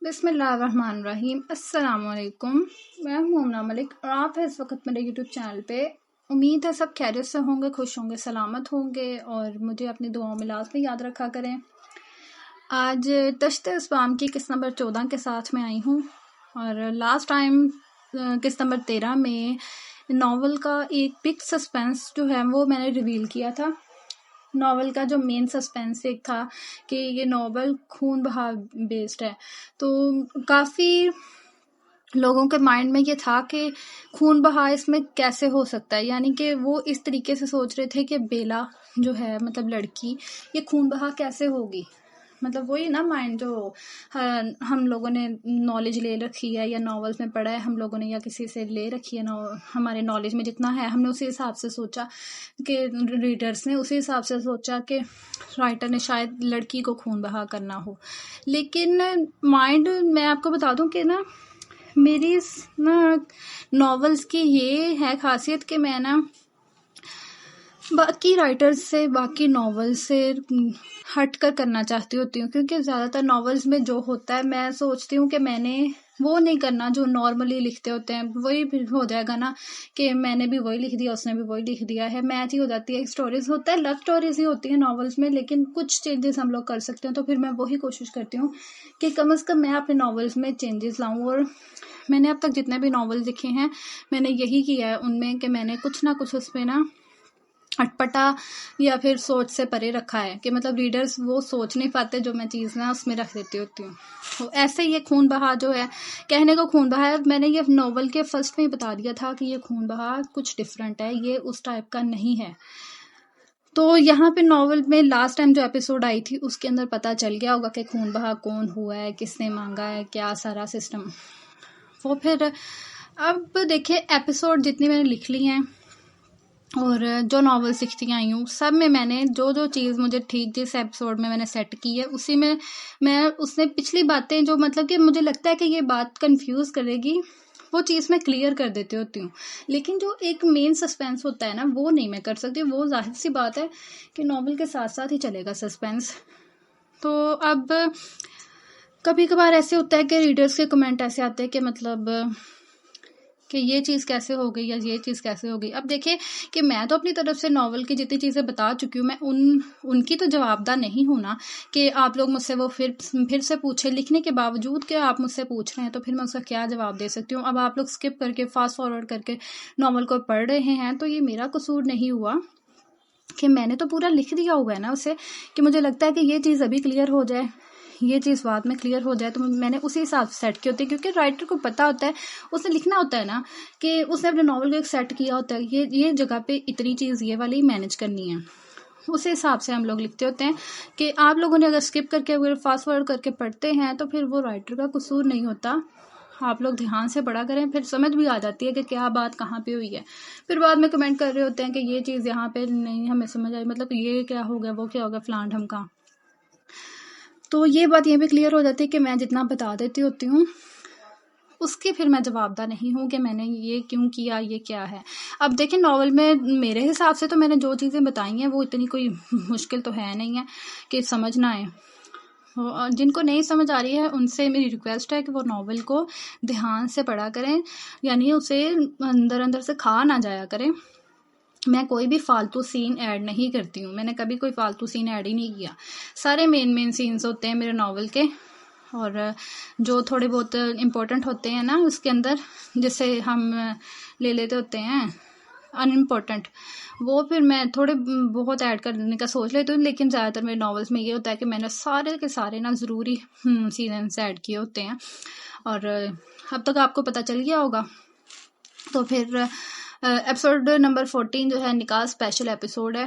بسم اللہ الرحمن الرحیم۔ السلام علیکم، میں ہوں مومنہ ملک اور آپ ہیں اس وقت میرے یوٹیوب چینل پہ۔ امید ہے سب خیریت سے ہوں گے، خوش ہوں گے، سلامت ہوں گے اور مجھے اپنی دعاؤں میں لازمی یاد رکھا کریں۔ آج تشت اسبام کی قسط نمبر 14 کے ساتھ میں آئی ہوں، اور لاسٹ ٹائم قسط نمبر 13 میں ناول کا ایک بگ سسپینس جو ہے وہ میں نے ریویل کیا تھا۔ ناول کا جو مین سسپینس ایک تھا کہ یہ ناول خون بہا بیسڈ ہے، تو کافی لوگوں کے مائنڈ میں یہ تھا کہ خون بہا اس میں کیسے ہو سکتا ہے، یعنی کہ وہ اس طریقے سے سوچ رہے تھے کہ بیلا جو ہے مطلب لڑکی، یہ خون بہا کیسے ہوگی۔ مطلب وہی نا مائنڈ جو ہم لوگوں نے نالج لے رکھی ہے یا ناولز میں پڑھا ہے ہم لوگوں نے یا کسی سے لے رکھی ہے، ہمارے نالج میں جتنا ہے ہم نے اسی حساب سے سوچا کہ ریڈرز نے اسی حساب سے سوچا کہ رائٹر نے شاید لڑکی کو خون بہا کرنا ہو۔ لیکن مائنڈ میں آپ کو بتا دوں کہ نا میری ناولز کی یہ ہے خاصیت کہ میں نا باقی رائٹرز سے، باقی ناول سے ہٹ کر کرنا چاہتی ہوتی ہوں، کیونکہ زیادہ تر ناولز میں جو ہوتا ہے میں سوچتی ہوں کہ میں نے وہ نہیں کرنا جو نارملی لکھتے ہوتے ہیں، وہی پھر ہو جائے گا نا کہ میں نے بھی وہی لکھ دیا، اس نے بھی وہی لکھ دیا ہے، میچ ہی ہو جاتی ہے۔ اسٹوریز ہوتا ہے، لو اسٹوریز ہی ہوتی ہیں ناولز میں، لیکن کچھ چینجز ہم لوگ کر سکتے ہیں، تو پھر میں وہی کوشش کرتی ہوں کہ کم از کم میں اپنے ناولز میں چینجز لاؤں۔ اور میں نے اب تک جتنے بھی ناول لکھے ہیں میں نے یہی کیا ہے ان میں کہ میں نے کچھ نہ کچھ اس پہ نا اٹپٹا یا پھر سوچ سے پرے رکھا ہے کہ مطلب ریڈرز وہ سوچ نہیں پاتے جو میں چیز نا اس میں رکھ دیتی ہوتی ہوں۔ تو ایسے یہ خون بہا جو ہے، کہنے کو خون بہا ہے، میں نے یہ ناول کے فرسٹ میں ہی بتا دیا تھا کہ یہ خون بہا کچھ ڈفرینٹ ہے، یہ اس ٹائپ کا نہیں ہے۔ تو یہاں پہ ناول میں لاسٹ ٹائم جو ایپیسوڈ آئی تھی اس کے اندر پتہ چل گیا ہوگا کہ خون بہا کون ہوا ہے، کس نے مانگا ہے، کیا سارا سسٹم۔ وہ پھر اب دیکھیں ایپیسوڈ جتنی میں نے لکھ لی ہیں اور جو ناول لکھتی آئی ہوں سب میں نے جو چیز مجھے ٹھیک جس ایپیسوڈ میں نے سیٹ کی ہے اسی میں اس نے پچھلی باتیں جو مطلب کہ مجھے لگتا ہے کہ یہ بات کنفیوز کرے گی وہ چیز میں کلیئر کر دیتی ہوتی ہوں، لیکن جو ایک مین سسپینس ہوتا ہے نا وہ نہیں میں کر سکتی، وہ ظاہر سی بات ہے کہ ناول کے ساتھ ساتھ ہی چلے گا سسپینس۔ تو اب کبھی کبھار ایسے ہوتا ہے کہ ریڈرز کے کمنٹ ایسے آتے ہیں کہ مطلب کہ یہ چیز کیسے ہو گئی یا یہ چیز کیسے ہو گئی۔ اب دیکھیں کہ میں تو اپنی طرف سے ناول کی جتنی چیزیں بتا چکی ہوں، میں ان کی تو جواب دہ نہیں ہوں نا کہ آپ لوگ مجھ سے وہ پھر سے پوچھیں، لکھنے کے باوجود کہ آپ مجھ سے پوچھ رہے ہیں تو پھر میں اس کا کیا جواب دے سکتی ہوں۔ اب آپ لوگ اسکپ کر کے فاسٹ فارورڈ کر کے ناول کو پڑھ رہے ہیں تو یہ میرا قصور نہیں ہوا کہ میں نے تو پورا لکھ دیا ہوا ہے نا اسے، کہ مجھے لگتا ہے کہ یہ چیز ابھی کلیئر ہو جائے، یہ چیز بعد میں کلیئر ہو جائے، تو میں نے اسی حساب سے سیٹ کی ہوتی ہے، کیونکہ رائٹر کو پتا ہوتا ہے، اس نے لکھنا ہوتا ہے نا کہ اس نے اپنے ناول کو ایک سیٹ کیا ہوتا ہے، یہ جگہ پہ اتنی چیز یہ والی مینیج کرنی ہے، اسی حساب سے ہم لوگ لکھتے ہوتے ہیں۔ کہ آپ لوگوں نے اگر اسکپ کر کے اگر فاسٹ فارورڈ کر کے پڑھتے ہیں تو پھر وہ رائٹر کا قصور نہیں ہوتا، آپ لوگ دھیان سے پڑھا کریں، پھر سمجھ بھی آ جاتی ہے کہ کیا بات کہاں پہ ہوئی ہے۔ پھر بعد میں کمنٹ کر رہے ہوتے ہیں کہ یہ چیز یہاں پہ نہیں ہمیں سمجھ آئی، مطلب یہ کیا ہو گیا، وہ کیا ہو گیا، فلان ڈھمکا۔ تو یہ بات یہ بھی کلیئر ہو جاتی ہے کہ میں جتنا بتا دیتی ہوتی ہوں اس کی پھر میں جواب دہ نہیں ہوں کہ میں نے یہ کیوں کیا، یہ کیا ہے۔ اب دیکھیں ناول میں میرے حساب سے تو میں نے جو چیزیں بتائی ہیں وہ اتنی کوئی مشکل تو ہے نہیں ہے کہ سمجھ نہ آئے۔ جن کو نہیں سمجھ آ رہی ہے ان سے میری ریکویسٹ ہے کہ وہ ناول کو دھیان سے پڑھا کریں، یعنی اسے اندر سے کھا نہ جایا کریں۔ میں کوئی بھی فالتو سین ایڈ نہیں کرتی ہوں، میں نے کبھی کوئی فالتو سین ایڈ ہی نہیں کیا، سارے مین سینز ہوتے ہیں میرے ناول کے، اور جو تھوڑے بہت امپورٹنٹ ہوتے ہیں نا اس کے اندر جیسے ہم لے لیتے ہوتے ہیں ان امپورٹنٹ، وہ پھر میں تھوڑے بہت ایڈ کرنے کا سوچ لیتی ہوں، لیکن زیادہ تر میرے ناولز میں یہ ہوتا ہے کہ میں نے سارے کے سارے نا ضروری سینز ایڈ کیے ہوتے ہیں، اور اب تک آپ کو پتہ چل گیا ہوگا۔ تو پھر ایپیسوڈ نمبر 14 جو ہے نکاح اسپیشل ایپیسوڈ ہے،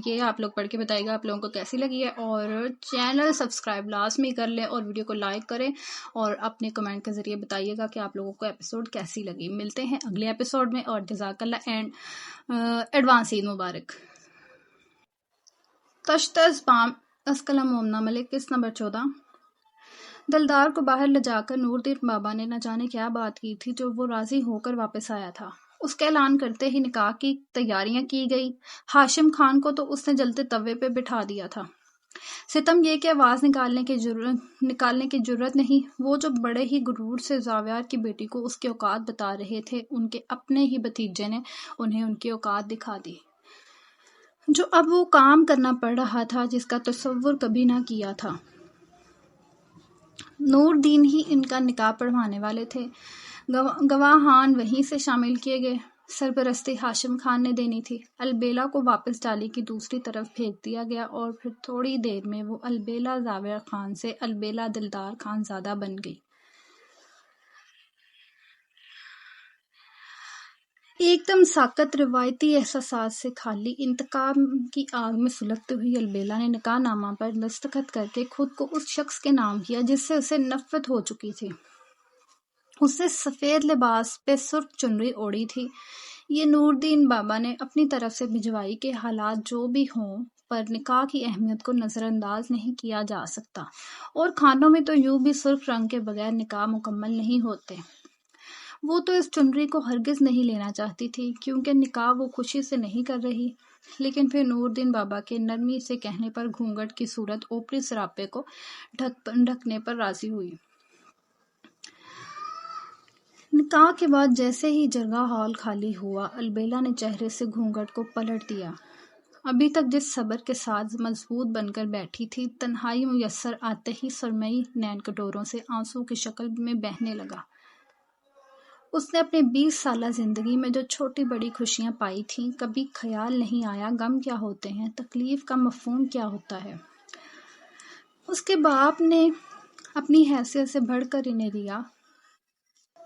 یہ آپ لوگ پڑھ کے بتائیے گا آپ لوگوں کو کیسی لگی ہے، اور چینل سبسکرائب لازمی کر لیں اور ویڈیو کو لائک کریں اور اپنے کمنٹ کے ذریعے بتائیے گا کہ آپ لوگوں کو ایپیسوڈ کیسی لگی۔ ملتے ہیں اگلے ایپیسوڈ میں، اور جزاک اللہ اینڈ ایڈوانس عید مبارک۔ تشت اسبام اسکلم مومنہ ملک قسط نمبر 14۔ دلدار کو باہر لے جا کر نور دین بابا نے نہ جانے کیا بات کی تھی جو وہ راضی ہو کر واپس آیا تھا۔ اس کا اعلان کرتے ہی نکاح کی تیاریاں کی گئی۔ ہاشم خان کو تو اس نے جلتے توے پہ بٹھا دیا تھا۔ ستم یہ کہ آواز نکالنے کی جرت نہیں، وہ جو بڑے ہی غرور سے زاویار کی بیٹی کو اس کی اوقات بتا رہے تھے، ان کے اپنے ہی بھتیجے نے انہیں ان کی اوقات دکھا دی، جو اب وہ کام کرنا پڑ رہا تھا جس کا تصور کبھی نہ کیا تھا۔ نور دین ہی ان کا نکاح پڑھوانے والے تھے، گواہان وہیں سے شامل کیے گئے، سرپرستی ہاشم خان نے دینی تھی۔ البیلا کو واپس ڈالی کی دوسری طرف بھیج دیا گیا اور پھر تھوڑی دیر میں وہ البیلا زاویہ خان سے البیلا دلدار خان زادہ بن گئی۔ ایک دم ساکت روایتی احساسات سے خالی انتقام کی آگ میں سلگتی ہوئی البیلا نے نکاح نامہ پر دستخط کر کے خود کو اس شخص کے نام کیا جس سے اسے نفرت ہو چکی تھی۔ اس نے سفید لباس پہ سرخ چنری اوڑھی تھی۔ یہ نور دین بابا نے اپنی طرف سے بھجوائی کہ حالات جو بھی ہوں پر نکاح کی اہمیت کو نظر انداز نہیں کیا جا سکتا، اور خانوں میں تو یوں بھی سرخ رنگ کے بغیر نکاح مکمل نہیں ہوتے۔ وہ تو اس چنری کو ہرگز نہیں لینا چاہتی تھی کیونکہ نکاح وہ خوشی سے نہیں کر رہی، لیکن پھر نور دین بابا کے نرمی سے کہنے پر گھونگھٹ کی صورت اوپری سراپے کو ڈھکنے پر راضی ہوئی۔ نکاح کے بعد جیسے ہی جرگہ ہال خالی ہوا، البیلا نے چہرے سے گھونگھٹ کو پلٹ دیا۔ ابھی تک جس صبر کے ساتھ مضبوط بن کر بیٹھی تھی، تنہائی میسر آتے ہی سرمئی نین کٹوروں سے آنسو کی شکل میں بہنے لگا۔ اس نے اپنے 20 سالہ زندگی میں جو چھوٹی بڑی خوشیاں پائی تھیں، کبھی خیال نہیں آیا غم کیا ہوتے ہیں، تکلیف کا مفہوم کیا ہوتا ہے۔ اس کے باپ نے اپنی حیثیت سے بڑھ کر انہیں دیا،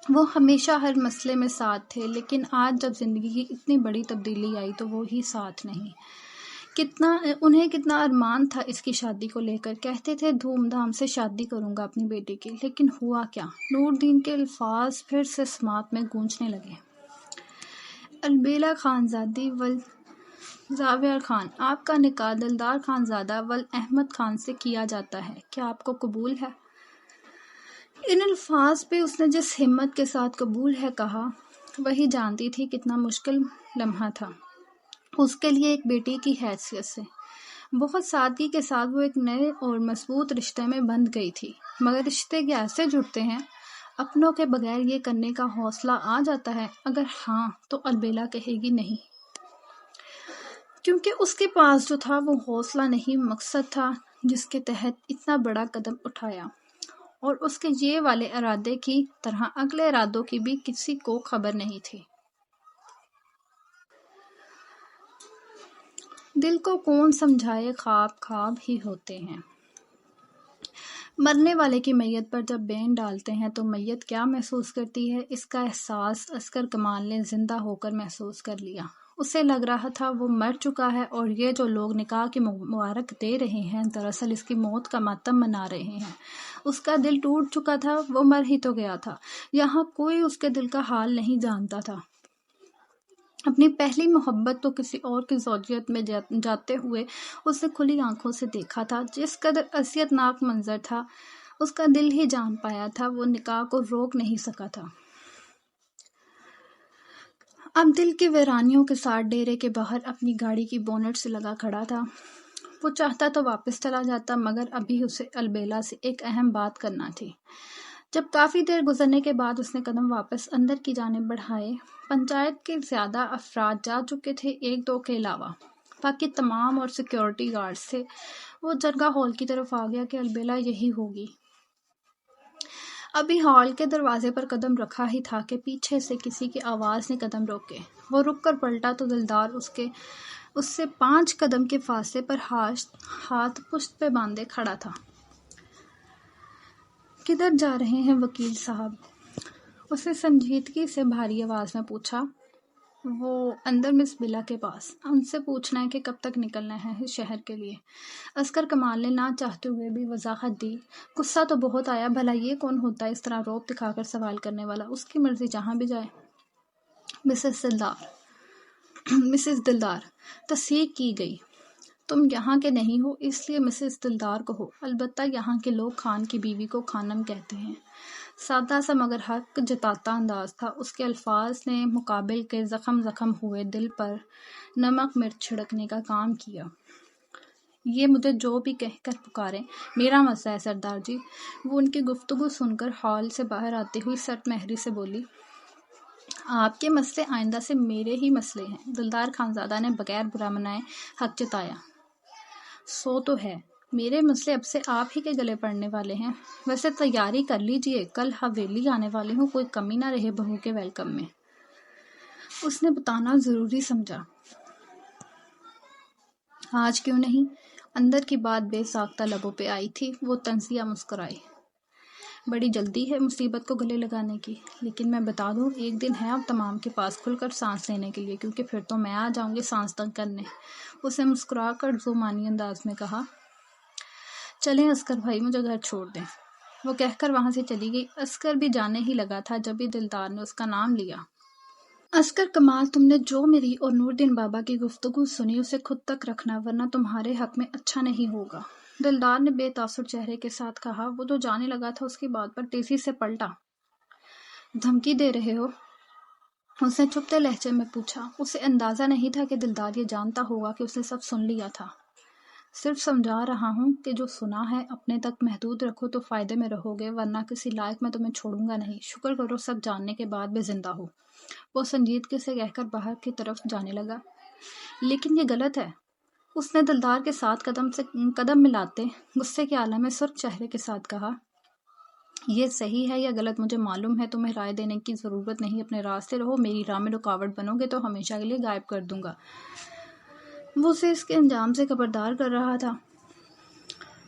وہ ہمیشہ ہر مسئلے میں ساتھ تھے، لیکن آج جب زندگی کی اتنی بڑی تبدیلی آئی تو وہ ہی ساتھ نہیں۔ انہیں کتنا ارمان تھا اس کی شادی کو لے کر، کہتے تھے دھوم دھام سے شادی کروں گا اپنی بیٹی کی، لیکن ہوا کیا؟ نور دین کے الفاظ پھر سے سماعت میں گونجنے لگے۔ البیلا خانزادی زاویہ خان، آپ کا نکاح دلدار خان زادہ احمد خان سے کیا جاتا ہے، کیا آپ کو قبول ہے؟ ان الفاظ پہ اس نے جس ہمت کے ساتھ قبول ہے کہا، وہی جانتی تھی کتنا مشکل لمحہ تھا اس کے لیے ایک بیٹی کی حیثیت سے۔ بہت سادگی کے ساتھ وہ ایک نئے اور مضبوط رشتے میں بندھ گئی تھی، مگر رشتے کیسے جڑتے ہیں؟ اپنوں کے بغیر یہ کرنے کا حوصلہ آ جاتا ہے؟ اگر ہاں تو البیلا کہے گی نہیں، کیونکہ اس کے پاس جو تھا وہ حوصلہ نہیں، مقصد تھا جس کے تحت اتنا بڑا قدم اٹھایا، اور اس کے یہ والے ارادے کی طرح اگلے ارادوں کی بھی کسی کو خبر نہیں تھی۔ دل کو کون سمجھائے، خواب خواب ہی ہوتے ہیں۔ مرنے والے کی میت پر جب بین ڈالتے ہیں تو میت کیا محسوس کرتی ہے، اس کا احساس عسکر کمال نے زندہ ہو کر محسوس کر لیا۔ اسے لگ رہا تھا وہ مر چکا ہے، اور یہ جو لوگ نکاح کی مبارک دے رہے ہیں دراصل اس کی موت کا ماتم منا رہے ہیں۔ اس کا دل ٹوٹ چکا تھا، وہ مر ہی تو گیا تھا، یہاں کوئی اس کے دل کا حال نہیں جانتا تھا۔ اپنی پہلی محبت تو کسی اور کی زوجیت میں جاتے ہوئے اس نے کھلی آنکھوں سے دیکھا تھا، جس قدر اذیت ناک منظر تھا اس کا دل ہی جان پایا تھا، وہ نکاح کو روک نہیں سکا تھا۔ اب دل کی ویرانیوں کے ساتھ ڈیرے کے باہر اپنی گاڑی کی بونٹ سے لگا کھڑا تھا۔ وہ چاہتا تو واپس چلا جاتا، مگر ابھی اسے البیلا سے ایک اہم بات کرنا تھی۔ جب کافی دیر گزرنے کے بعد اس نے قدم واپس اندر کی جانب بڑھائے، پنچایت کے زیادہ افراد جا چکے تھے، 1-2 کے علاوہ باقی تمام اور سیکیورٹی گارڈز تھے۔ وہ جرگہ ہال کی طرف آ گیا کہ البیلا یہی ہوگی۔ ابھی ہال کے دروازے پر قدم رکھا ہی تھا کہ پیچھے سے کسی کی آواز نے قدم روکے۔ وہ رک کر پلٹا تو دلدار اس سے 5 قدم کے فاصلے پر ہاتھ پشت پہ باندھے کھڑا تھا۔ کدھر جا رہے ہیں وکیل صاحب؟ اس نے سنجیدگی سے بھاری آواز میں پوچھا۔ وہ اندر مس بلا کے پاس، ان سے پوچھنا ہے کہ کب تک نکلنا ہے شہر کے لیے۔ عسکر کمال نے نہ چاہتے ہوئے بھی وضاحت دی۔ غصہ تو بہت آیا، بھلا یہ کون ہوتا ہے اس طرح روب دکھا کر سوال کرنے والا؟ اس کی مرضی، جہاں بھی جائے۔ مسز دلدار تصحیح کی گئی۔ تم یہاں کے نہیں ہو اس لیے مسز دلدار کہو، البتہ یہاں کے لوگ خان کی بیوی کو خانم کہتے ہیں۔ سادہ سا مگر حق جتاتا انداز تھا اس کے الفاظ نے مقابل کے زخم ہوئے دل پر نمک مرچ چھڑکنے کا کام کیا۔ یہ مجھے جو بھی کہہ کر پکاریں میرا مسئلہ ہے سردار جی۔ وہ ان کی گفتگو سن کر ہال سے باہر آتی ہوئی سرت مہری سے بولی، آپ کے مسئلے آئندہ سے میرے ہی مسئلے ہیں۔ دلدار خانزادہ نے بغیر برا منائے حق جتایا۔ سو تو ہے، میرے مسئلے اب سے آپ ہی کے گلے پڑنے والے ہیں۔ ویسے تیاری کر لیجئے، کل حویلی آنے والی ہوں، کوئی کمی نہ رہے بہو کے ویلکم میں۔ اس نے بتانا ضروری سمجھا۔ آج کیوں نہیں؟ اندر کی بات بے ساختہ لبوں پہ آئی تھی۔ وہ طنزیہ مسکرائی۔ بڑی جلدی ہے مصیبت کو گلے لگانے کی، لیکن میں بتا دوں ایک دن ہے اب تمام کے پاس کھل کر سانس لینے کے لیے، کیونکہ پھر تو میں آ جاؤں گی سانس تنگ کرنے۔ اس نے مسکرا کر ذومانی انداز میں کہا، چلیں عسکر بھائی مجھے گھر چھوڑ دیں۔ وہ کہہ کر وہاں سے چلی گئی۔ عسکر بھی جانے ہی لگا تھا جبھی دلدار نے اس کا نام لیا۔ عسکر کمال، تم نے جو میری اور نور دین بابا کی گفتگو سنی اسے خود تک رکھنا، ورنہ تمہارے حق میں اچھا نہیں ہوگا، دلدار نے بے تاثر چہرے کے ساتھ کہا۔ وہ تو جانے لگا تھا، اس کی بات پر تیزی سے پلٹا۔ دھمکی دے رہے ہو؟ اس نے چپتے لہجے میں پوچھا۔ اسے اندازہ نہیں تھا کہ دلدار یہ جانتا ہوگا کہ اس نے سب سن لیا تھا۔ صرف سمجھا رہا ہوں کہ جو سنا ہے اپنے تک محدود رکھو تو فائدے میں رہو گے، ورنہ کسی لائق میں تمہیں چھوڑوں گا نہیں۔ شکر کرو سب جاننے کے بعد بھی زندہ ہو۔ وہ سنجیدگی سے کہہ کر باہر کی طرف جانے لگا۔ لیکن یہ غلط ہے، اس نے دلدار کے ساتھ قدم ملاتے غصے کے عالم میں سرخ چہرے کے ساتھ کہا۔ یہ صحیح ہے یا غلط مجھے معلوم ہے، تمہیں رائے دینے کی ضرورت نہیں، اپنے راستے رہو، میری راہ میں رکاوٹ بنو گے تو ہمیشہ کے لیے غائب کر دوں گا۔ وہ اسے اس کے انجام سے خبردار کر رہا تھا۔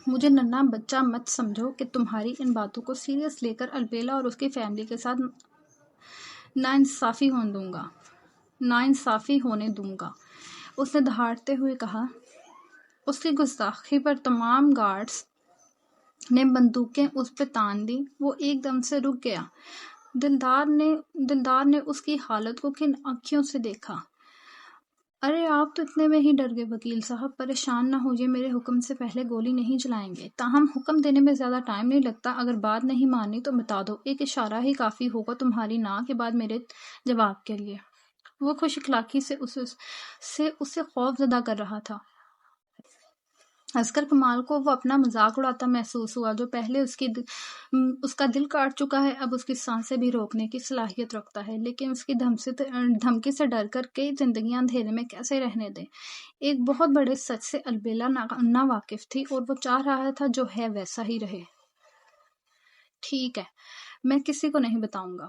مجھے ننھا بچہ مت سمجھو کہ تمہاری ان باتوں کو سیریس لے کر البیلا اور اس کی فیملی کے ساتھ ناانصافی ہونے دوں گا، اس نے دہاڑتے ہوئے کہا۔ اس کی گستاخی پر تمام گارڈز نے بندوقیں اس پہ تان دی۔ وہ ایک دم سے رک گیا۔ دلدار نے اس کی حالت کو کن آنکھوں سے دیکھا۔ ارے آپ تو اتنے میں ہی ڈر گئے وکیل صاحب، پریشان نہ ہوئیے، میرے حکم سے پہلے گولی نہیں چلائیں گے، تاہم حکم دینے میں زیادہ ٹائم نہیں لگتا، اگر بات نہیں مانی تو بتا دو، ایک اشارہ ہی کافی ہوگا تمہاری نا کے بعد میرے جواب کے لیے۔ وہ خوش اخلاقی سے اسے خوف زدہ کر رہا تھا۔ عسکر کمال کو وہ اپنا مذاق اڑاتا محسوس ہوا، جو پہلے اس کا دل کاٹ چکا ہے، اب اس کی سانسیں بھی روکنے کی صلاحیت رکھتا ہے، لیکن اس کی دھمکی سے ڈر کر کئی زندگیاں اندھیرے میں کیسے رہنے دیں۔ ایک بہت بڑے سچ سے البیلا نا واقف تھی اور وہ چاہ رہا تھا جو ہے ویسا ہی رہے۔ ٹھیک ہے، میں کسی کو نہیں بتاؤں گا۔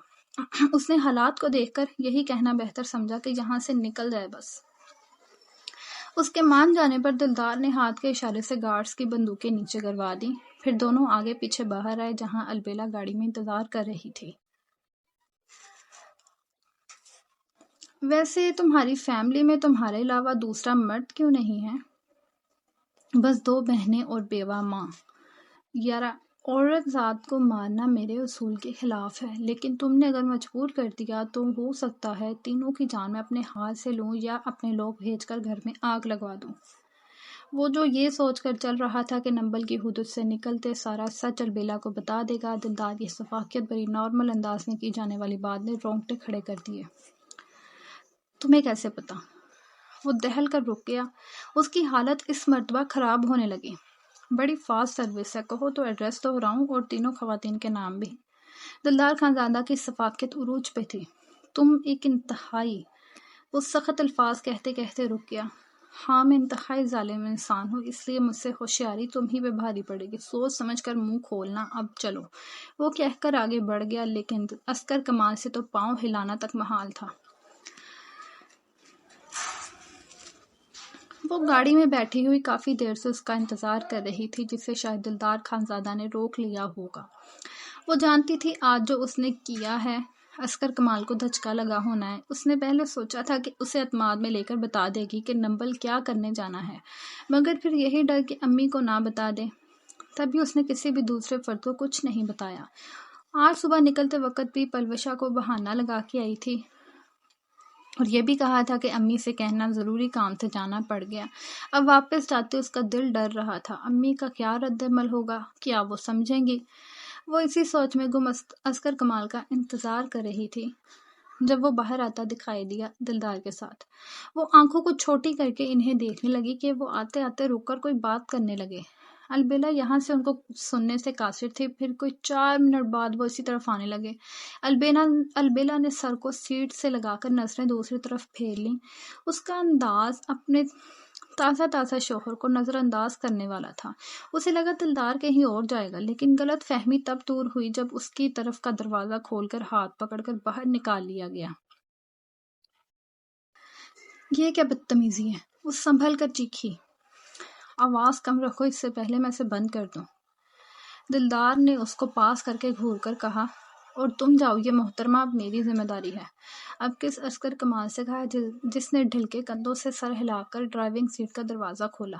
اس نے حالات کو دیکھ کر یہی کہنا بہتر سمجھا کہ یہاں سے نکل جائے بس۔ اس کے مان جانے پر دلدار نے ہاتھ کے اشارے سے گارڈز کی بندوقیں نیچے کروا دیں، پھر دونوں آگے پیچھے باہر آئے جہاں البیلا گاڑی میں انتظار کر رہی تھی۔ ویسے تمہاری فیملی میں تمہارے علاوہ دوسرا مرد کیوں نہیں ہے؟ بس 2 بہنیں اور بیوہ ماں۔ یارا، عورت ذات کو مارنا میرے اصول کے خلاف ہے، لیکن تم نے اگر مجبور کر دیا تو ہو سکتا ہے تینوں کی جان میں اپنے ہاتھ سے لوں یا اپنے لوگ بھیج کر گھر میں آگ لگوا دوں۔ وہ جو یہ سوچ کر چل رہا تھا کہ نمبل کی حدود سے نکلتے سارا سچ البیلا کو بتا دے گا، دلدار کی شفقت بری نارمل انداز میں کی جانے والی بات نے رونگٹے کھڑے کر دیے۔ تمہیں کیسے پتا؟ وہ دہل کر رک گیا۔ اس کی حالت اس مرتبہ خراب ہونے لگی۔ بڑی فاسٹ سروس ہے، کہو تو ایڈریس دوہراؤں اور تینوں خواتین کے نام بھی۔ دلدار خانزادہ کی شفقت عروج پہ تھی۔ تم ایک انتہائی، وہ سخت الفاظ کہتے کہتے رک گیا۔ ہاں، میں انتہائی ظالم انسان ہوں، اس لیے مجھ سے ہوشیاری تم ہی پہ بھاری پڑے گی، سوچ سمجھ کر منہ کھولنا، اب چلو۔ وہ کہہ کر آگے بڑھ گیا، لیکن عسکر کمال سے تو پاؤں ہلانا تک محال تھا۔ وہ گاڑی میں بیٹھی ہوئی کافی دیر سے اس کا انتظار کر رہی تھی، جسے شاید دلدار خانزادہ نے روک لیا ہوگا۔ وہ جانتی تھی آج جو اس نے کیا ہے عسکر کمال کو دھچکا لگا ہونا ہے۔ اس نے پہلے سوچا تھا کہ اسے اعتماد میں لے کر بتا دے گی کہ نمبل کیا کرنے جانا ہے، مگر پھر یہی ڈر کہ امی کو نہ بتا دے، تبھی اس نے کسی بھی دوسرے فرد کو کچھ نہیں بتایا۔ آج صبح نکلتے وقت بھی پلوشا کو بہانہ لگا کے آئی تھی اور یہ بھی کہا تھا کہ امی سے کہنا ضروری کام سے جانا پڑ گیا۔ اب واپس جاتے اس کا دل ڈر رہا تھا، امی کا کیا رد عمل ہوگا، کیا وہ سمجھیں گی؟ وہ اسی سوچ میں گم عسکر کمال کا انتظار کر رہی تھی۔ جب وہ باہر آتا دکھائی دیا دلدار کے ساتھ، وہ آنکھوں کو چھوٹی کر کے انہیں دیکھنے لگی کہ وہ آتے آتے رک کر کوئی بات کرنے لگے۔ البیلا یہاں سے ان کو سننے سے قاصر تھی، پھر کوئی 4 منٹ بعد وہ اسی طرف آنے لگے۔ البیلا نے سر کو سیٹ سے لگا کر نظریں دوسری طرف پھیر لیں۔ اس کا انداز اپنے تازہ شوہر کو نظر انداز کرنے والا تھا۔ اسے لگا دلدار کہیں اور جائے گا، لیکن غلط فہمی تب دور ہوئی جب اس کی طرف کا دروازہ کھول کر ہاتھ پکڑ کر باہر نکال لیا گیا۔ یہ کیا بدتمیزی ہے؟ وہ سنبھل کر چیخی۔ آواز کم رکھو، اس سے پہلے میں اسے بند کر دوں۔ دلدار نے اس کو پاس کر کے گھور کر کہا، اور تم جاؤ، یہ محترمہ اب میری ذمہ داری ہے۔ اب کس عسکر کمال سے کہا جس نے ڈھل کے کندھوں سے سر ہلا کر ڈرائیونگ سیٹ کا دروازہ کھولا۔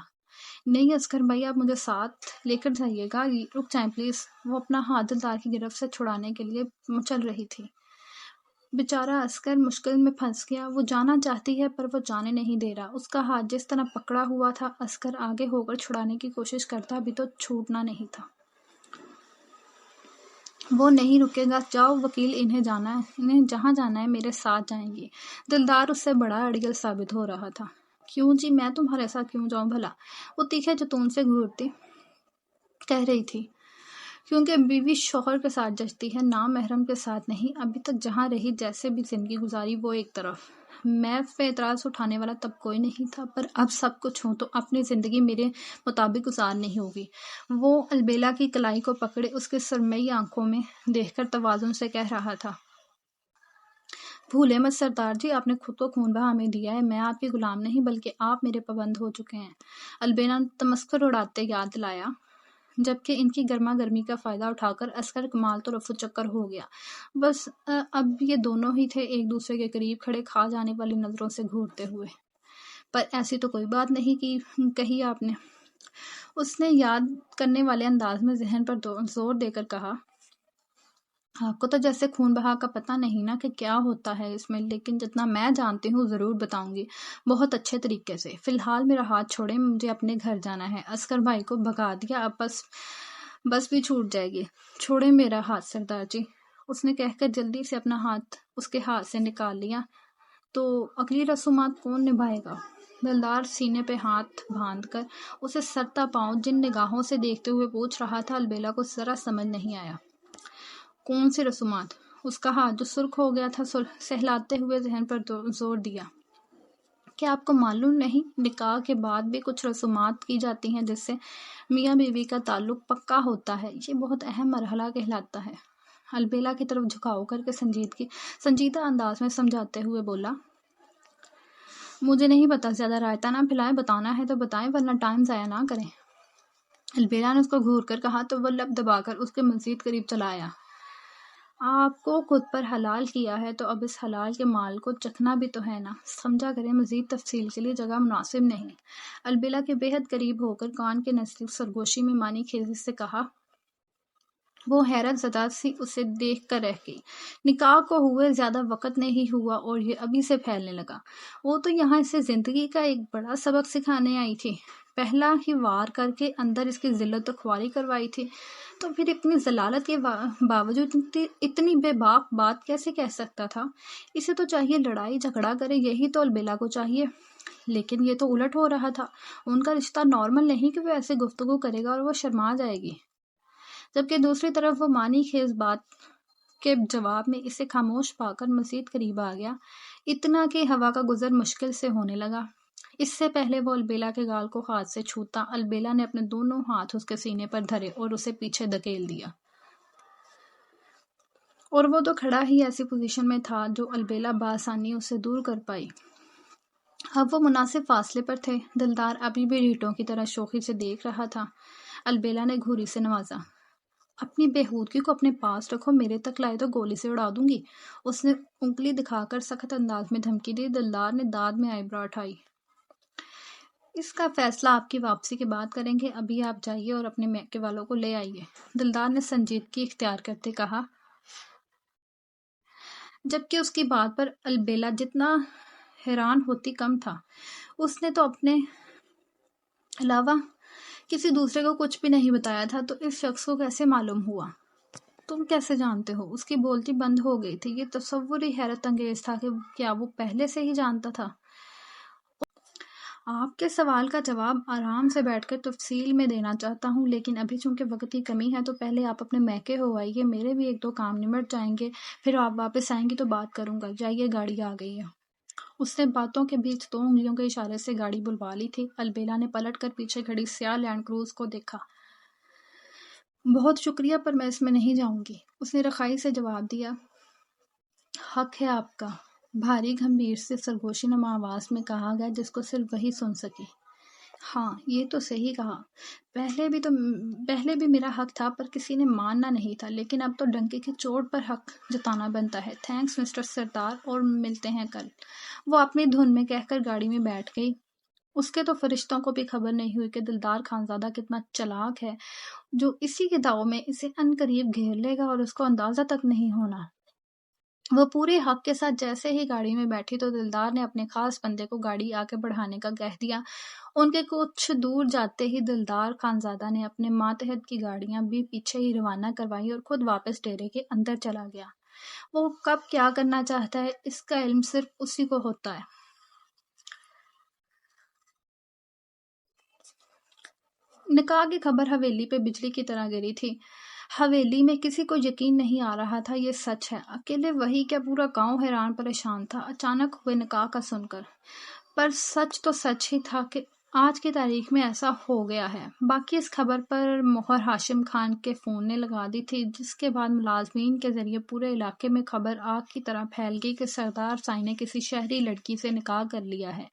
نہیں عسکر بھائی، آپ مجھے ساتھ لے کر جائیے گا، رک جائیں پلیز۔ وہ اپنا ہاتھ دلدار کی گرفت سے چھڑانے کے لیے چل رہی تھی۔ بیچارہ عسکر مشکل میں پھنس گیا۔ وہ جانا چاہتی ہے پر وہ جانے نہیں دے رہا۔ اس کا ہاتھ جس طرح پکڑا ہوا تھا، عسکر آگے ہو کر چھڑانے کی کوشش کرتا بھی تو چھوٹنا نہیں تھا۔ وہ نہیں رکے گا، جاؤ وکیل، انہیں جہاں جانا ہے میرے ساتھ جائیں گی۔ دلدار اس سے بڑا اڑیل ثابت ہو رہا تھا۔ کیوں جی، میں تمہارے ساتھ کیوں جاؤں بھلا؟ وہ تیکھے جتون سے گھورتی کہہ رہی تھی۔ کیونکہ بیوی شوہر کے ساتھ جچتی ہے، نام محرم کے ساتھ نہیں۔ ابھی تک جہاں رہی، جیسے بھی زندگی گزاری، وہ ایک طرف۔ میں پہ اعتراض اٹھانے والا تب کوئی نہیں تھا، پر اب سب کچھ ہوں تو اپنی زندگی میرے مطابق گزار نہیں ہوگی۔ وہ البیلا کی کلائی کو پکڑے اس کے سرمئی آنکھوں میں دیکھ کر توازن سے کہہ رہا تھا، بھولے مت سردار جی، آپ نے خود کو خون بہا میں دیا ہے۔ میں آپ کی غلام نہیں بلکہ آپ میرے پابند ہو چکے ہیں۔ البیلا نے تمسخر اڑاتے یاد دلایا، جبکہ ان کی گرما گرمی کا فائدہ اٹھا کر عسکر کمال تو رفو چکر ہو گیا۔ بس اب یہ دونوں ہی تھے ایک دوسرے کے قریب کھڑے، کھا جانے والی نظروں سے گھورتے ہوئے۔ پر ایسی تو کوئی بات نہیں کہی آپ نے، اس نے یاد کرنے والے انداز میں ذہن پر زور دے کر کہا۔ آپ کو تو جیسے خون بہا کا پتہ نہیں نا کہ کیا ہوتا ہے اس میں، لیکن جتنا میں جانتی ہوں ضرور بتاؤں گی، بہت اچھے طریقے سے۔ فی الحال میرا ہاتھ چھوڑیں، مجھے اپنے گھر جانا ہے۔ عسکر بھائی کو بھگا دیا، اب بس بھی چھوٹ جائے گی۔ چھوڑیں میرا ہاتھ سردار جی، اس نے کہہ کر جلدی سے اپنا ہاتھ اس کے ہاتھ سے نکال لیا۔ تو اگلی رسومات کون نبھائے گا؟ دلدار سینے پہ ہاتھ باندھ کر اسے سرتا پاؤں جن نگاہوں سے دیکھتے ہوئے پوچھ رہا تھا، البیلا کو ذرا سمجھ نہیں آیا۔ کون سی رسومات؟ اس کا ہاتھ جو سرخ ہو گیا تھا سہلاتے ہوئے ذہن پر زور دیا۔ کیا آپ کو معلوم نہیں، نکاح کے بعد بھی کچھ رسومات کی جاتی ہیں جس سے میاں بیوی کا تعلق پکا ہوتا ہے؟ یہ بہت اہم مرحلہ کہلاتا ہے۔ البیلا کی طرف جھکاؤ کر کے سنجیدہ انداز میں سمجھاتے ہوئے بولا، مجھے نہیں پتا، زیادہ رائتہ نہ پھیلائیں، بتانا ہے تو بتائیں ورنہ ٹائم ضائع نہ کریں۔ البیلا نے اس کو گھور کر کہا تو وہ لب دبا کر اس کے مزید قریب چلا آیا۔ آپ کو خود پر حلال کیا ہے تو اب اس حلال کے مال کو چکھنا بھی تو ہے نا، سمجھا کریں، مزید تفصیل کے لیے جگہ مناسب نہیں۔ البیلا کے بے حد قریب ہو کر کان کے نزدیک سرگوشی میں معنی خیزی سے کہا۔ وہ حیرت زدہ سی اسے دیکھ کر رہ گئی۔ نکاح کو ہوئے زیادہ وقت نہیں ہوا اور یہ ابھی سے پھیلنے لگا۔ وہ تو یہاں اسے زندگی کا ایک بڑا سبق سکھانے آئی تھی، پہلا ہی وار کر کے اندر اس کی ذلت و خواری کروائی تھی، تو پھر اتنی ضلالت کے باوجود اتنی بے باک بات کیسے کہہ سکتا تھا؟ اسے تو چاہیے لڑائی جھگڑا کرے، یہی تو البیلا کو چاہیے، لیکن یہ تو الٹ ہو رہا تھا۔ ان کا رشتہ نارمل نہیں کہ وہ ایسے گفتگو کرے گا اور وہ شرما جائے گی، جبکہ دوسری طرف وہ معنی خیز بات کے جواب میں اسے خاموش پا کر مزید قریب آ گیا، اتنا کہ ہوا کا گزر مشکل سے ہونے لگا۔ اس سے پہلے وہ البیلا کے گال کو ہاتھ سے چھوتا، البیلا نے اپنے دونوں ہاتھ اس کے سینے پر دھرے اور اسے پیچھے دھکیل دیا، اور وہ تو کھڑا ہی ایسی پوزیشن میں تھا جو البیلا بآسانی اسے دور کر پائی۔ اب وہ مناسب فاصلے پر تھے۔ دلدار ابھی بھی ریٹوں کی طرح شوخی سے دیکھ رہا تھا۔ البیلا نے گھوری سے نوازا، اپنی بےہودگی کو اپنے پاس رکھو، میرے تک لائے تو گولی سے اڑا دوں گی۔ اس نے انگلی دکھا کر سخت انداز میں دھمکی دی۔ دلدار نے داد میں آئیبرو اٹھائی۔ اس کا فیصلہ آپ کی واپسی کے بعد کریں گے، ابھی آپ جائیے اور اپنے میکے والوں کو لے آئیے، دلدار نے سنجیدگی اختیار کرتے کہا، جبکہ اس کی بات پر البیلا جتنا حیران ہوتی کم تھا۔ اس نے تو اپنے علاوہ کسی دوسرے کو کچھ بھی نہیں بتایا تھا، تو اس شخص کو کیسے معلوم ہوا؟ تم کیسے جانتے ہو؟ اس کی بولتی بند ہو گئی تھی۔ یہ تصور ہی حیرت انگیز تھا کہ کیا وہ پہلے سے ہی جانتا تھا؟ آپ کے سوال کا جواب آرام سے بیٹھ کر تفصیل میں دینا چاہتا ہوں، لیکن ابھی چونکہ وقت کی کمی ہے تو پہلے آپ اپنے میکے ہو آئیے، میرے بھی ایک دو کام نمٹ جائیں گے، پھر آپ واپس آئیں گی تو بات کروں گا۔ جائیے، گاڑی آ گئی ہے۔ اس نے باتوں کے بیچ 2 انگلیوں کے اشارے سے گاڑی بلوا لی تھی۔ البیلا نے پلٹ کر پیچھے کھڑی سیاہ لینڈ کروز کو دیکھا۔ بہت شکریہ، پر میں اس میں نہیں جاؤں گی، اس نے رخائی سے جواب دیا۔ حق ہے آپ کا، بھاری گھمبیر سے سرگوشی نما آواز میں کہا گیا جس کو صرف وہی سن سکی۔ ہاں، یہ تو صحیح کہا، پہلے بھی میرا حق تھا پر کسی نے ماننا نہیں تھا، لیکن اب تو ڈنکے کی چوٹ پر حق جتانا بنتا ہے۔ تھینکس مسٹر سردار، اور ملتے ہیں کل، وہ اپنی دھن میں کہہ کر گاڑی میں بیٹھ گئی۔ اس کے تو فرشتوں کو بھی خبر نہیں ہوئی کہ دلدار خانزادہ کتنا چلاک ہے، جو اسی کے داؤ میں اسے ان قریب گھیر لے گا اور اس کو اندازہ تک نہیں ہونا۔ وہ پورے حق کے ساتھ جیسے ہی گاڑی میں بیٹھی تو دلدار نے اپنے خاص بندے کو گاڑی آگے بڑھانے کا کہہ دیا۔ ان کے کچھ دور جاتے ہی دلدار خانزادہ نے اپنے ماتحت کی گاڑیاں بھی پیچھے ہی روانہ کروائی اور خود واپس ڈیرے کے اندر چلا گیا۔ وہ کب کیا کرنا چاہتا ہے اس کا علم صرف اسی کو ہوتا ہے۔ نکاح کی خبر حویلی پہ بجلی کی طرح گری تھی۔ حویلی میں کسی کو یقین نہیں آ رہا تھا یہ سچ ہے، اکیلے وہی کیا پورا گاؤں حیران پریشان تھا اچانک ہوئے نکاح کا سن کر۔ پر سچ تو سچ ہی تھا کہ آج کی تاریخ میں ایسا ہو گیا ہے۔ باقی اس خبر پر مہر ہاشم خان کے فون نے لگا دی تھی، جس کے بعد ملازمین کے ذریعے پورے علاقے میں خبر آگ کی طرح پھیل گئی کہ سردار سائی نے کسی شہری لڑکی سے نکاح کر لیا ہے۔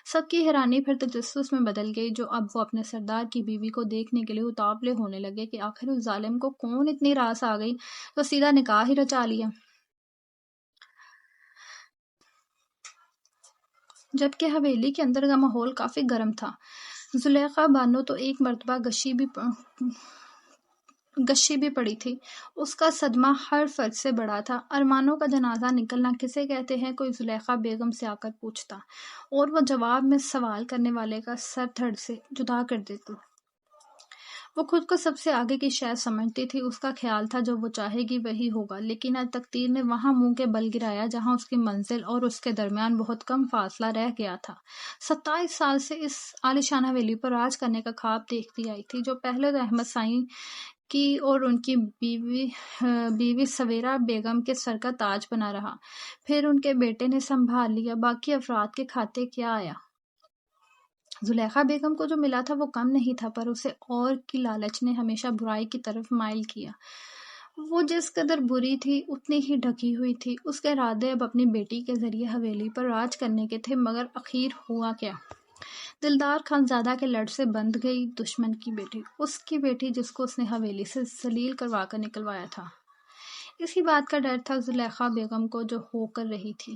سب کی حیرانی پھر تجسس میں بدل گئی، جو اب وہ اپنے سردار کی بیوی کو دیکھنے کے لیے اتاولے ہونے لگے کہ آخر اس ظالم کو کون اتنی راس آ گئی تو سیدھا نکاح ہی رچا لیا۔ جبکہ حویلی کے اندر کا ماحول کافی گرم تھا۔ زلیخا بانو تو ایک مرتبہ گشی بھی پڑی تھی۔ اس کا صدمہ ہر فرد سے بڑا تھا۔ ارمانوں کا جنازہ نکلنا کسے کہتے ہیں، کوئی زلیخا بیگم سے آ کر پوچھتا اور وہ جواب میں سوال کرنے والے کا سر دھڑ سے جدا کر دیتی۔ وہ خود کو سب سے آگے کی شے سمجھتی تھی، اس کا خیال تھا جو وہ چاہے گی وہی ہوگا، لیکن آج تقدیر نے وہاں منہ کے بل گرایا جہاں اس کی منزل اور اس کے درمیان بہت کم فاصلہ رہ گیا تھا۔ 27 سال سے اس عالیشان حویلی پر راج کرنے کا خواب دیکھتی آئی تھی، جو پہلے تو احمد سائیں کی اور ان کی بیوی سویرا بیگم کے سر کا تاج بنا رہا، پھر ان کے بیٹے نے سنبھال لیا، باقی افراد کے کھاتے کیا آیا۔ زلیخا بیگم کو جو ملا تھا وہ کم نہیں تھا، پر اسے اور کی لالچ نے ہمیشہ برائی کی طرف مائل کیا۔ وہ جس قدر بری تھی اتنی ہی ڈھکی ہوئی تھی۔ اس کے ارادے اب اپنی بیٹی کے ذریعے حویلی پر راج کرنے کے تھے، مگر اخیر ہوا کیا؟ دلدار خانزادہ کے لڑ سے بندھ گئی دشمن کی بیٹی، اس کی بیٹی جس کو اس نے حویلی سے ذلیل کروا کر نکلوایا تھا۔ اسی بات کا ڈر تھا زلیخا بیگم کو جو ہو کر رہی تھی۔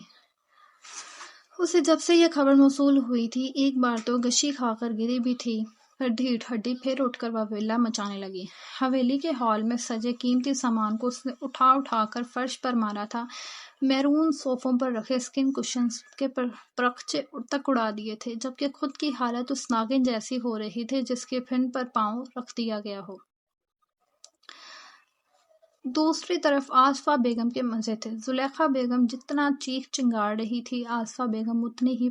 اسے جب سے یہ خبر موصول ہوئی تھی ایک بار تو گشی کھا کر گری بھی تھی، پر ڈھیٹ ہڈی پھر اٹھ کر واویلا مچانے لگی۔ حویلی کے ہال میں سجے قیمتی سامان کو اس نے اٹھا اٹھا کر فرش پر مارا تھا، میرون صوفوں پر رکھے اسکن کشنز کے پرخچے تک اڑا دیے تھے، جبکہ خود کی حالت اس ناگن جیسی ہو رہی تھی جس کے پھن پر پاؤں رکھ دیا گیا ہو۔ دوسری طرف آصفہ بیگم کے مزے تھے۔ زلیخا بیگم جتنا چیخ چنگاڑ رہی تھی، آصفہ بیگم اتنی ہی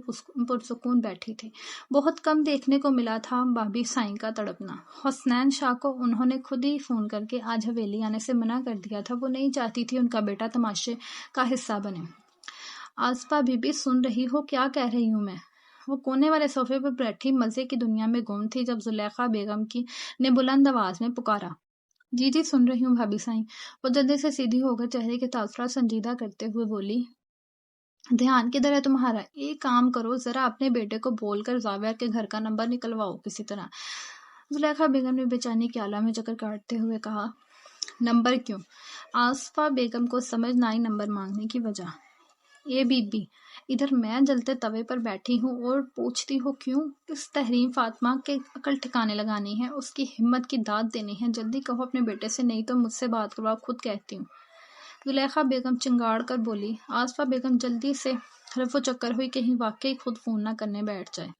پرسکون بیٹھی تھی۔ بہت کم دیکھنے کو ملا تھا بابی سائیں کا تڑپنا۔ حسنین شاہ کو انہوں نے خود ہی فون کر کے آج حویلی آنے سے منع کر دیا تھا، وہ نہیں چاہتی تھی ان کا بیٹا تماشے کا حصہ بنے۔ آصفہ بی بی سن رہی ہو کیا کہہ رہی ہوں میں؟ وہ کونے والے صوفے پر بیٹھی مزے کی دنیا میں گم تھی جب زلیخا بیگم نے بلند آواز میں پکارا۔ جی جی سن رہی ہوں بھابی سائیں۔ وہ جلدی سے سیدھی ہو کر چہرے کے تاثرات سنجیدہ کرتے ہوئے بولی، دھیان کدھر ہے تمہارا؟ ایک کام کرو، ذرا اپنے بیٹے کو بول کر زاویہ کے گھر کا نمبر نکلواؤ کسی طرح۔ زلیخا بیگم نے بے چینی کے آلہ میں چکر کاٹتے ہوئے کہا، نمبر کیوں؟ آصفہ بیگم کو سمجھ نہ آئی نمبر مانگنے کی وجہ۔ اے بی بی، ادھر میں جلتے توے پر بیٹھی ہوں اور پوچھتی ہو کیوں؟ اس تحریم فاطمہ کے عقل ٹھکانے لگانی ہے، اس کی ہمت کی داد دینی ہے، جلدی کہو اپنے بیٹے سے، نہیں تو مجھ سے بات کرواؤ، خود کہتی ہوں۔ زلیخا بیگم چنگاڑ کر بولی۔ آصفہ بیگم جلدی سے رفو چکر ہوئی کہیں واقعی خود فون نہ کرنے بیٹھ جائے۔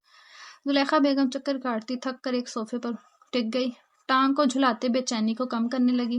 زلیخا بیگم چکر کاٹتی تھک کر ایک صوفے پر ٹک گئی، ٹانگ کو جھلاتے بے چینی کو کم کرنے لگی۔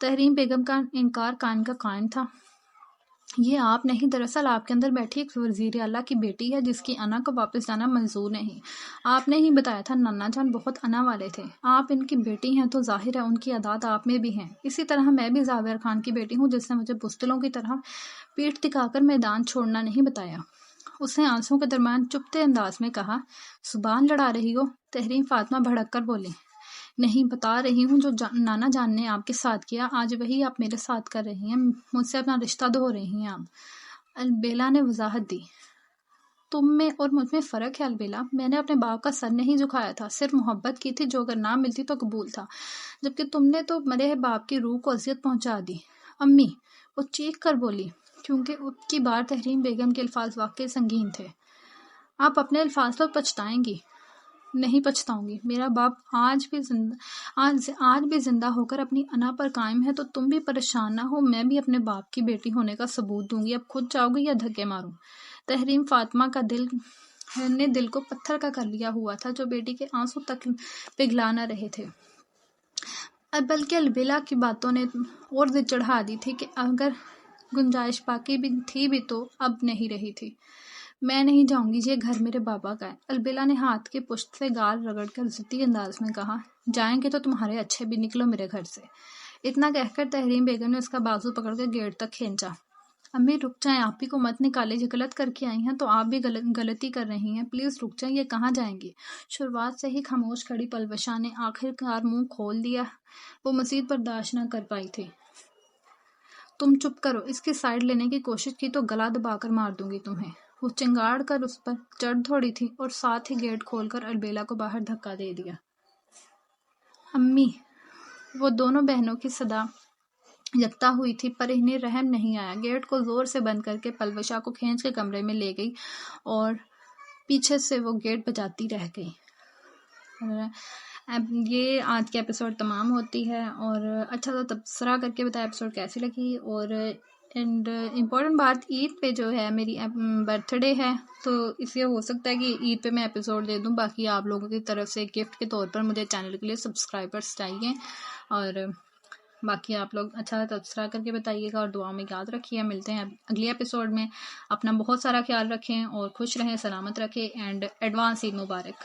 تحریم بیگم کا انکار قائم کا قائم تھا۔ یہ آپ نہیں، دراصل آپ کے اندر بیٹھی ایک وزیر اعلیٰ کی بیٹی ہے جس کی انا کو واپس جانا منظور نہیں۔ آپ نے ہی بتایا تھا نانا جان بہت انا والے تھے۔ آپ ان کی بیٹی ہیں تو ظاہر ہے ان کی عادات آپ میں بھی ہیں۔ اسی طرح میں بھی زاویہ خان کی بیٹی ہوں جس نے مجھے بزدلوں کی طرح پیٹھ دکھا کر میدان چھوڑنا نہیں بتایا۔ اس نے آنسوں کے درمیان چپتے انداز میں کہا، زبان لڑا رہی ہو؟ تحریم فاطمہ بھڑک کر بولی، نہیں، بتا رہی ہوں جو نانا جان نے آپ کے ساتھ کیا آج وہی آپ میرے ساتھ کر رہی ہیں، مجھ سے اپنا رشتہ دھو رہی ہیں آپ۔ البیلا نے وضاحت دی، تم میں اور مجھ میں فرق ہے البیلا، میں نے اپنے باپ کا سر نہیں جھکایا تھا، صرف محبت کی تھی جو اگر نہ ملتی تو قبول تھا، جبکہ تم نے تو مرے باپ کی روح کو اذیت پہنچا دی۔ امی، وہ چیخ کر بولی، کیونکہ اب کی بار تحریم بیگم کے الفاظ واقعی سنگین تھے۔ آپ اپنے الفاظ پر پچھتائیں گی۔ نہیں پچھتاؤں گی، میرا باپ آج بھی زندہ ہو کر اپنی انا پر قائم ہے، تو تم بھی پریشان نہ ہو، میں بھی اپنے باپ کی بیٹی ہونے کا ثبوت دوں گی، اب خود جاؤ گی یا دھکے ماروں؟ تحریم فاطمہ کا دل کو پتھر کا کر لیا ہوا تھا جو بیٹی کے آنسو تک پگھلا نہ رہے تھے، بلکہ البیلا کی باتوں نے اور ضد چڑھا دی تھی کہ اگر گنجائش باقی بھی تھی بھی تو اب نہیں رہی تھی۔ میں نہیں جاؤں گی، یہ گھر میرے بابا کا ہے، البیلا نے ہاتھ کے پشت سے گال رگڑ کر ضدی انداز میں کہا، جائیں گے تو تمہارے اچھے بھی، نکلو میرے گھر سے۔ اتنا کہہ کر تحریم بیگم نے اس کا بازو پکڑ کر گیٹ تک کھینچا۔ امی رک جائیں، آپ ہی کو مت نکالے، یہ غلط کر کے آئی ہیں تو آپ بھی غلطی کر رہی ہیں، پلیز رک جائیں، یہ کہاں جائیں گی؟ شروعات سے ہی خاموش کھڑی پلوشا نے آخر کار منہ کھول دیا، وہ مزید برداشت نہ کر پائی تھی۔ تم چپ کرو، اس کی سائیڈ لینے کی کوشش کی تو گلا دبا کر مار دوں گی تمہیں۔ وہ چنگاڑ کر اس پر چڑھ دوڑی تھی اور ساتھ ہی گیٹ کھول کر البیلا کو باہر دھکا دے دیا۔ امی، وہ دونوں بہنوں کی صدا یکتا ہوئی تھی پر انہیں رحم نہیں آیا۔ گیٹ کو زور سے بند کر کے پلوشا کو کھینچ کے کمرے میں لے گئی اور پیچھے سے وہ گیٹ بجاتی رہ گئی۔ اب یہ آج کے ایپیسوڈ تمام ہوتی ہے، اور اچھا سا تبصرہ کر کے بتایا ایپیسوڈ کیسی لگی۔ اور امپورٹنٹ بات، عید پہ جو ہے میری برتھ ڈے ہے، تو اس لیے ہو سکتا ہے کہ عید پہ میں ایپیسوڈ دے دوں، باقی آپ لوگوں کی طرف سے گفٹ کے طور پر مجھے چینل کے لیے سبسکرائبرس چاہیے، اور باقی آپ لوگ اچھا تبصرہ کر کے بتائیے گا اور دعا میں یاد رکھیے۔ ملتے ہیں اگلی ایپیسوڈ میں، اپنا بہت سارا خیال رکھیں اور خوش رہیں، سلامت رکھیں، اینڈ ایڈوانس عید مبارک۔